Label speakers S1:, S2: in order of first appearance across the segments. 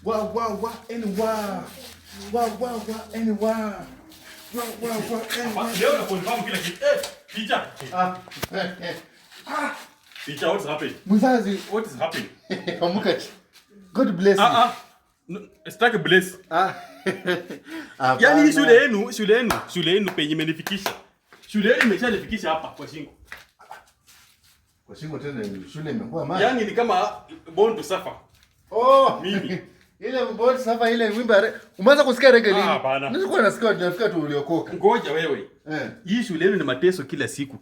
S1: Leo nakufahamu kila kitu. Teacher. Teacher, what's happening?
S2: Mzazi,
S1: what is happening?
S2: Amuka. God bless you.
S1: Sitaki bless. Yaani shule yenu penye imenifikisha. Shule yenu imeshanifikisha hapa kwa shingo.
S2: Kwa shingo tena shule imekuwa mali.
S1: Yaani ni kama born to suffer.
S2: Oh,
S1: mimi.
S2: Ile born to suffer ile wimba. Umeanza kusikia reggae lini?
S1: Hapana.
S2: Nilikuwa nasikia tu uliokoka.
S1: Ngoja wewe. Hii shule yenu ni mateso kila siku.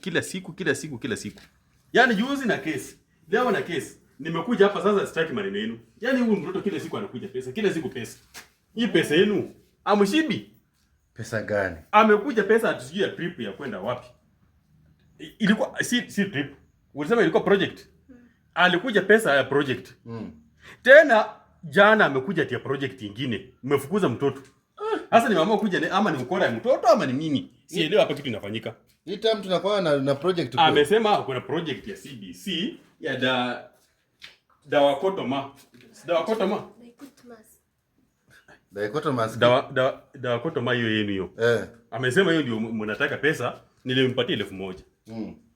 S1: Yaani juzi na kesi. Leo na kesi. Nimekuja hapa sasa sitaki maneno yenu. Yaani huyu mtoto kila siku anakuja pesa. Kila siku pesa. Hii pesa yenu amshibi.
S2: Pesa gani?
S1: Amekuja pesa atusijia trip ya kwenda wapi? Ilikuwa si trip. Ulisema ilikuwa project. Alikuja pesa ya project. Tena jana amekuja tia project nyingine. Mmefukuza mtoto. Sasa nimeamua kuja ama ni ukora ya mtoto ama ni nini? Sielewi hapa kitu inafanyika.
S2: Hii time tunakuwa na project.
S1: Amesema kuna project ya CBC ya Dawakotoma. Dawakotoma hiyo yenu hiyo. Amesema hiyo ndio mnataka pesa, nilimpatia 1,000.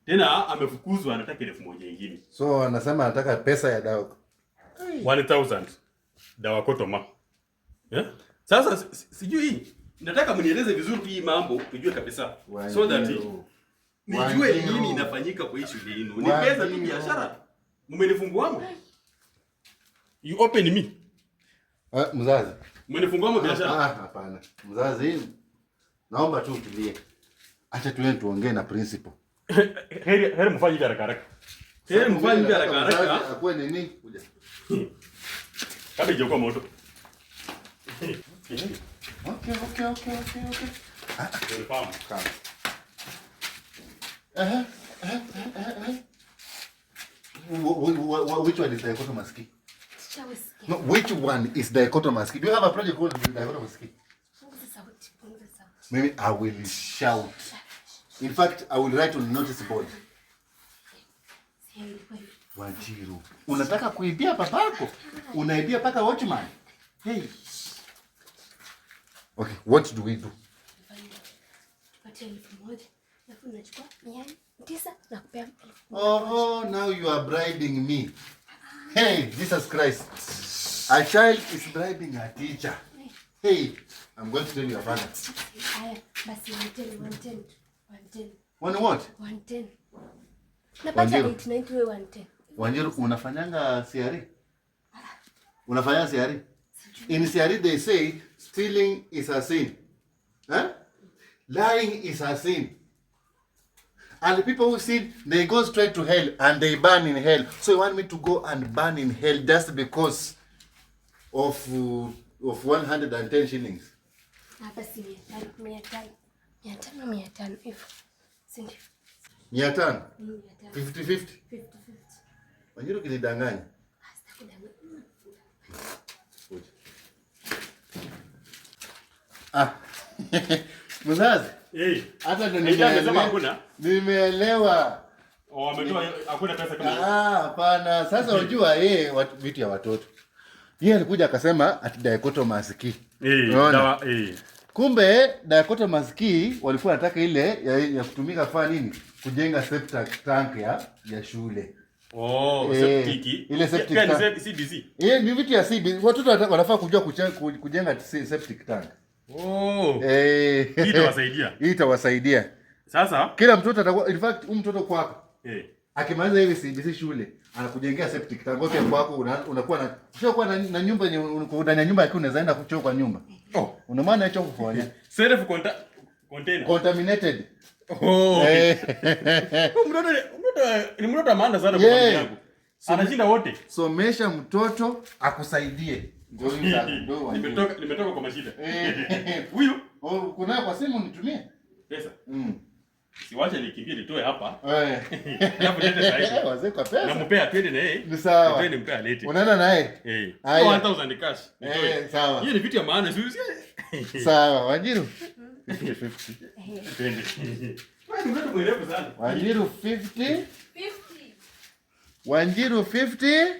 S1: Tena amefukuzwa anataka 1,000 nyingine.
S2: So anasema anataka pesa ya dawa.
S1: 1,000. Dawakotoma. Sasa sijui nataka mnieleze vizuri hii mambo tujue kabisa. So that nijue nini inafanyika kwa hii shule yenu. Ni pesa tu biashara. Mmenifunguamo. You open me.
S2: Mzazi.
S1: Mmenifunguamo biashara.
S2: Hapana. Mzazi, naomba tu utulie. Acha tuongee na principal.
S1: Heri mfanye haraka.
S2: Akwe nini? Kuja.
S1: Kabe joko moto.
S2: Okay.
S1: Come.
S2: Which one is dichotomous key? No, which one is dichotomous key? Do you have a project called dichotomous key? Maybe I will shout. In fact, I will write on notice board. Wanjiru, unataka kuibia papako? Unaibia paka watchman? Hey. Okay, what do we do? Oh, now you are bribing me. Hey, Jesus Christ. A child is bribing a teacher. Hey, I'm going to tell your father.
S3: 110.
S2: One what?
S3: 110. Napata 890 wewe 110.
S2: Wanjiru, unafanyanga CRE? Unafanya CRE? In CRE they say stealing is a sin. Lying is a sin. And the people who sin, they go straight to hell and they burn in hell. So you want me to go and burn in hell just because of 110 shillings?
S3: Hapa si 500 hivyo. Si ndio?
S2: 500? 50-50?
S3: 50-50.
S2: Wanjiru kinidanganya. Mzazi.
S1: Hata
S2: nimeelewa.
S1: Ametoa hakuna pesa kama hiyo.
S2: Hapana. Sasa unajua vitu ya watoto. Yeye alikuja akasema ati dichotomous key. Kumbe dichotomous key walikuwa wanataka ile ya kutumika kufanya nini? Kujenga septic tank ya shule.
S1: Septic.
S2: Ile septic tank.
S1: CBC.
S2: Ni vitu ya CBC. Watoto wanafaa kujua kujenga septic tank. Hii itawasaidia.
S1: Sasa
S2: kila mtoto atakuwa, in fact mtoto kwako akimaliza hivi CBC shule anakujengea septic tank yako kwako, unakuwa na nyumba yenye ndani ya nyumba yako unaweza enda kuchoo kwa nyumba. Una maana hicho kufanya
S1: self container
S2: contaminated.
S1: Mtoto maana sana kwa familia yangu. Anashinda wote.
S2: Somesha mtoto akusaidie.
S1: Nimetoka kwa mashida. Huyu
S2: kuna kwa simu nitumie
S1: pesa. Siwache nikimbie nitoe hapa.
S2: Alafu nende sasa. Wazee kwa pesa.
S1: Nampea twende na yeye.
S2: Ni sawa.
S1: Twende mpea lete.
S2: Unaenda na yeye?
S1: 1000 cash.
S2: Sawa.
S1: Hiyo ni vitu ya maana sisi.
S2: Sawa, Wanjiru.
S1: 50. Twende. Wewe ni mtu mwerevu sana.
S2: Wanjiru 50. Wanjiru 50.